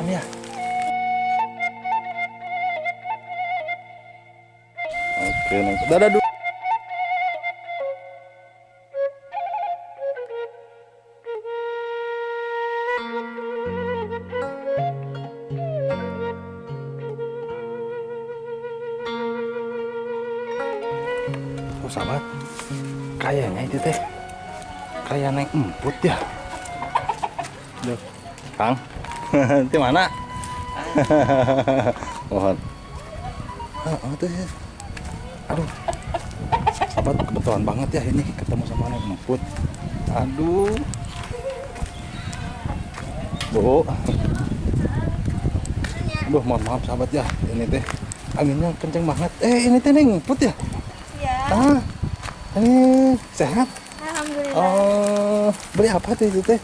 pelan-pelan ya. Oke, dadah dulu. Oh sahabat, kayaknya itu teh kayak naik emput ya. Duh, Kang, di mana? Mohon. Tuh. Aduh, sahabat kebetulan banget ya ini ketemu sama naik emput. Aduh, Bu. Aduh, mohon maaf sahabat ya, ini teh anginnya kenceng banget. Ini teh naik emput ya? Iya. Ini sehat? Alhamdulillah. Oh, beli apa tuh itu teh?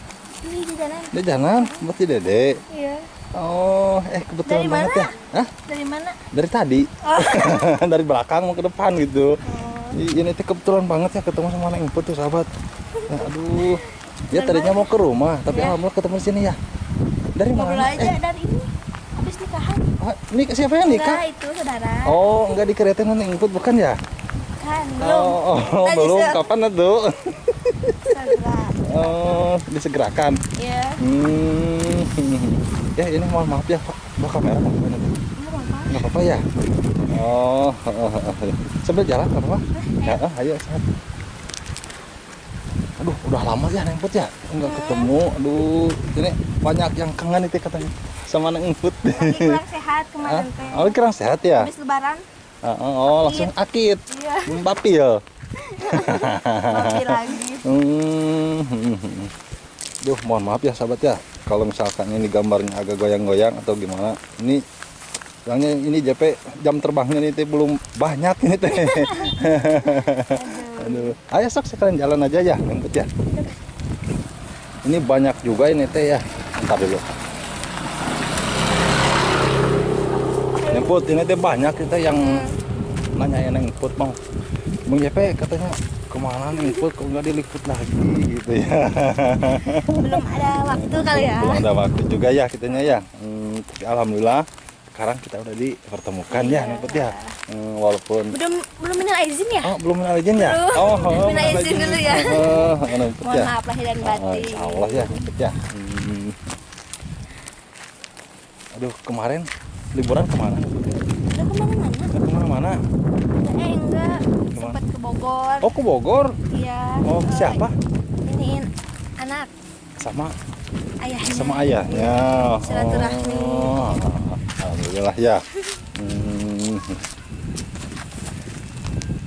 Ini jajanan. Jajanan buat si Dede. Iya. Oh, kebetulan Dari banget mana? ya. Hah? Dari mana? Dari tadi. Oh. Dari belakang mau ke depan gitu. Oh. Ini teh kebetulan banget ya ketemu sama Neng Emput tuh sahabat. Ya, aduh. Ya Dari tadinya mana? mau ke rumah, tapi Ya. alhamdulillah ketemu di sini ya. Dari Ngobrol mana? aja dari ini. Habis nikahan. Ini siapa yang nikah? Enggak, itu saudara. Oh, enggak dikeretin Neng Emput bukan ya? Kan, belum. Oh, Tadi belum. Kapan tuh? Segera. Oh, disegerakan. Iya. Ya ini mohon maaf ya Pak. Bawa kamera mau gimana tuh? Nggak apa-apa ya? Oh, sambil jalan nggak apa-apa? Ya, ayo sehat. Aduh, udah lama ya Neng Emput ya? Nggak ketemu. Aduh, ini banyak yang kangen itu katanya sama Neng Emput. Tapi kurang sehat kemarin teh. Oh, kurang sehat ya? Habis lebaran. Oh, langsung akid. Iya. Bapil. Mati lagi. Duh, mohon maaf ya sahabat ya. Kalau misalkan ini gambarnya agak goyang-goyang atau gimana. Ini soalnya ini JP jam terbangnya ini teh belum banyak ini teh. Aduh. Ayo sok sekalian jalan aja ya, Emput ya. Ini banyak juga ini teh ya. Bentar dulu. Emput, ini teh banyak kita yang nanyain Emput mau. Bang JP katanya kemana nih Emput kok nggak diliput lagi gitu ya. Belum ada waktu kali ya. Belum ada waktu juga ya kitanya ya. Tapi alhamdulillah sekarang kita udah dipertemukan ya Emput ya. Walaupun Belum minal izin ya? belum minal izin ya. Belum. Minal izin dulu ya. Emput Mohon ya. maaf lahir dan batin. Insya Allah ya Emput ya. Aduh, kemarin liburan kemana? Udah kemana-mana? Udah kemana-mana? Enggak. Sempat ke Bogor. Oh, ke Bogor. Iya. Oh, siapa? Iniin anak Sama ayahnya. sama ayahnya. Silaturahmi. Oh, alhamdulillah ya.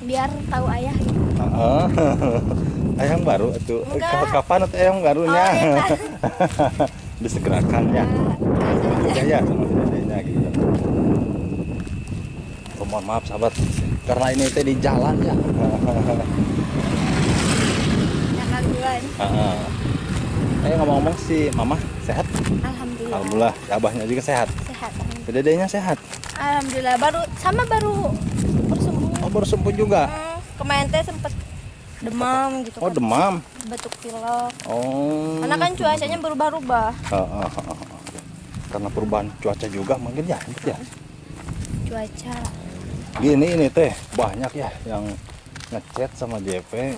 Biar tahu ayah gitu. Ayah yang baru itu. Enggak. Kapan atau ayah yang barunya? Oh, iya. Disegerakan ya. Ya ya sama dedenya gitu. Oh, mohon maaf sahabat karena ini teh di jalan ya. Jangan duluan. Ngomong-ngomong si mama sehat? Alhamdulillah. Alhamdulillah. Si abahnya juga sehat. Sehat. Dedenya sehat. Alhamdulillah baru sembuh. Oh, baru sembuh juga. Kemarin teh sempet demam gitu. Oh, kan. demam. Batuk pilek. Oh. Karena kan cuacanya berubah-ubah. Karena perubahan cuaca juga mungkin ya, Emput ya. Cuaca. Gini ini teh banyak ya yang ngechat sama JP.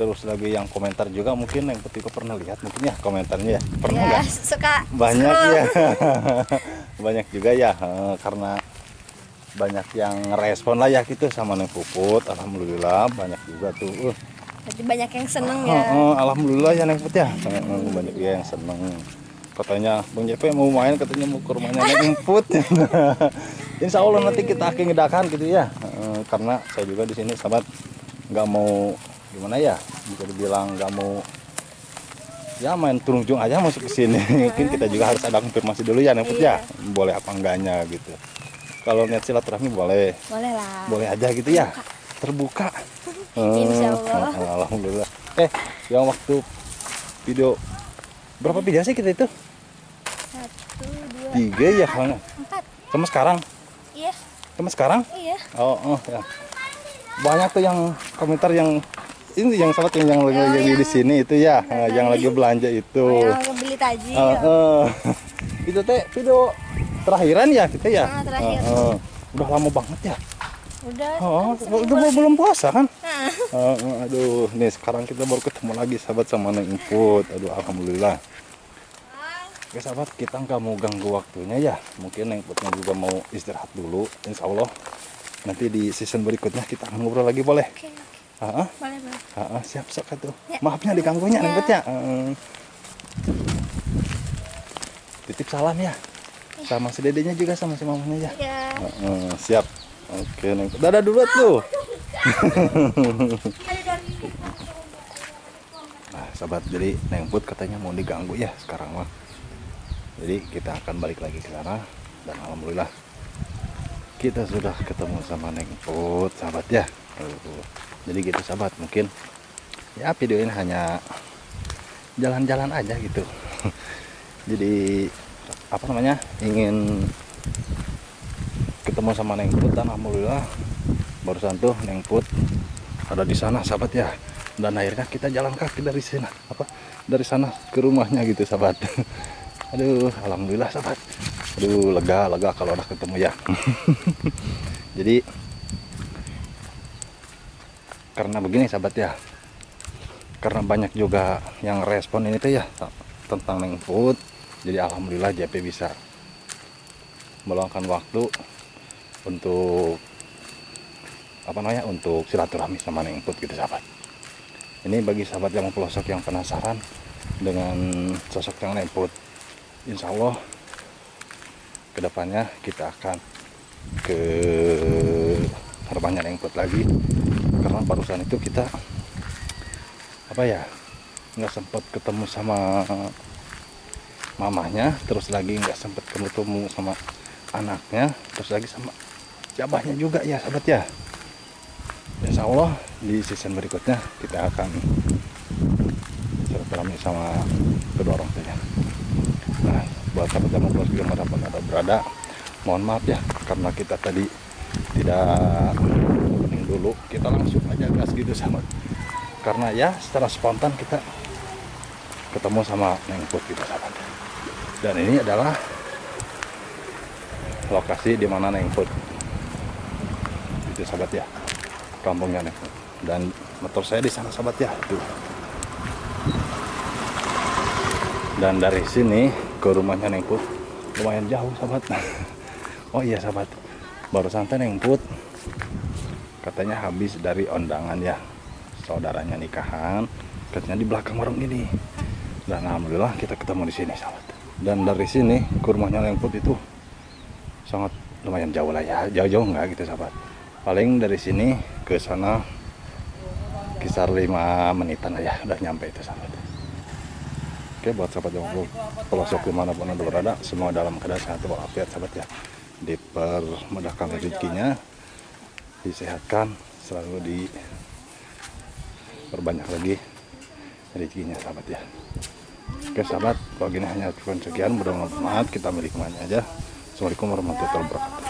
Terus lagi yang komentar juga mungkin yang juga pernah lihat mungkin ya komentarnya ya. Pernah Ya, nggak? suka Banyak scroll. ya. Banyak juga ya karena banyak yang respon lah ya gitu sama Neng Puput. Alhamdulillah banyak juga tuh. Jadi banyak yang seneng ya. Alhamdulillah ya Neng Puput ya. Banyak yang seneng. Katanya Bang JP mau main, katanya mau ke rumahnya Neng Emput. Insya Allah nanti kita akan ngedakan gitu ya. Karena saya juga di sini sahabat nggak mau gimana ya, bisa dibilang nggak mau ya main turunjung aja masuk ke sini. Mungkin kita juga harus ada konfirmasi dulu ya Neng Emput ya. Boleh apa enggaknya gitu. Kalau niat silaturahmi boleh. Boleh lah. Boleh aja gitu ya. Terbuka. Insya Allah. Alhamdulillah. Yang waktu video berapa video sih kita itu? 1, 2, 3 ya kalau 4. sama sekarang. Iya. Sama sekarang? Iya. Oh ya. Banyak tuh yang komentar yang ini yang sahabat yang lagi di sini itu ya, yang lagi belanja itu. Yang beli tajil. Itu teh video terakhiran ya kita ya. Ah, terakhir. Udah lama banget ya. Udah. Udah belum puasa kan? Ah. Aduh, nih sekarang kita baru ketemu lagi sahabat sama Neng Emput. Aduh, alhamdulillah. Oke sahabat, kita nggak mau ganggu waktunya ya. Mungkin Neng Emputnya juga mau istirahat dulu. Insya Allah nanti di season berikutnya kita akan ngobrol lagi, boleh? Oke. Boleh. Siap sok tuh. Ya. Maafnya diganggunya Ya. Neng Emput ya. Titip salam ya. Sama si dedenya juga sama si mamanya ya. Ya. Siap. Oke, Neng. Dadah dulu tuh. Nah, sahabat, jadi Neng Put katanya mau diganggu ya sekarang mah. Jadi kita akan balik lagi ke sana dan alhamdulillah kita sudah ketemu sama Neng Put, sahabat ya. Jadi gitu sahabat, mungkin ya video ini hanya jalan-jalan aja gitu. Jadi apa namanya? Ingin ketemu sama Neng Put dan alhamdulillah barusan tuh Neng Put ada di sana sahabat ya, dan akhirnya kita jalan kaki dari sana ke rumahnya gitu sahabat. Aduh, alhamdulillah sahabat. Aduh, lega kalau udah ketemu ya. Jadi karena begini sahabat ya, karena banyak juga yang respon ini tuh ya tentang Neng Put, jadi alhamdulillah JP bisa meluangkan waktu untuk untuk silaturahmi sama Neng Emput gitu sahabat. Ini bagi sahabat yang pelosok yang penasaran dengan sosok yang Neng Emput, insya Allah kedepannya kita akan ke rumahnya Neng Emput lagi, karena barusan itu kita nggak sempat ketemu sama mamahnya, terus lagi nggak sempat ketemu sama anaknya, terus lagi sama jabahnya juga ya sahabat ya. Insya Allah di season berikutnya kita akan silaturahmi sama kedua orang tuanya. Nah, buat sahabat yang mau dimanapun ada berada, mohon maaf ya karena kita tadi tidak opening dulu, kita langsung aja gas gitu sahabat. Karena ya secara spontan kita ketemu sama Neng Emput gitu sahabat. Dan ini adalah lokasi di mana Neng Emput itu sahabat ya, kampungnya Neng Emput. Dan motor saya di sana sahabat ya tuh. Dan dari sini ke rumahnya Neng Emput lumayan jauh sahabat. Oh iya sahabat, baru santai Neng Emput katanya habis dari undangan ya, saudaranya nikahan, katanya di belakang warung ini. Dan alhamdulillah kita ketemu di sini sahabat. Dan dari sini ke rumahnya Neng Emput itu sangat lumayan jauh lah ya, jauh-jauh enggak gitu sahabat. Paling dari sini ke sana kisar 5 menitan aja udah nyampe itu sahabat. Oke, buat sahabat yang pelosok dimanapun anda berada, semua dalam keadaan sehat walafiat sahabat ya, dipermudahkan rezekinya, disehatkan, selalu diperbanyak lagi rezekinya sahabat ya. Oke sahabat, kalau gini hanya cukup sekian, mudah-mudahan kita milik aja. Assalamualaikum warahmatullahi wabarakatuh.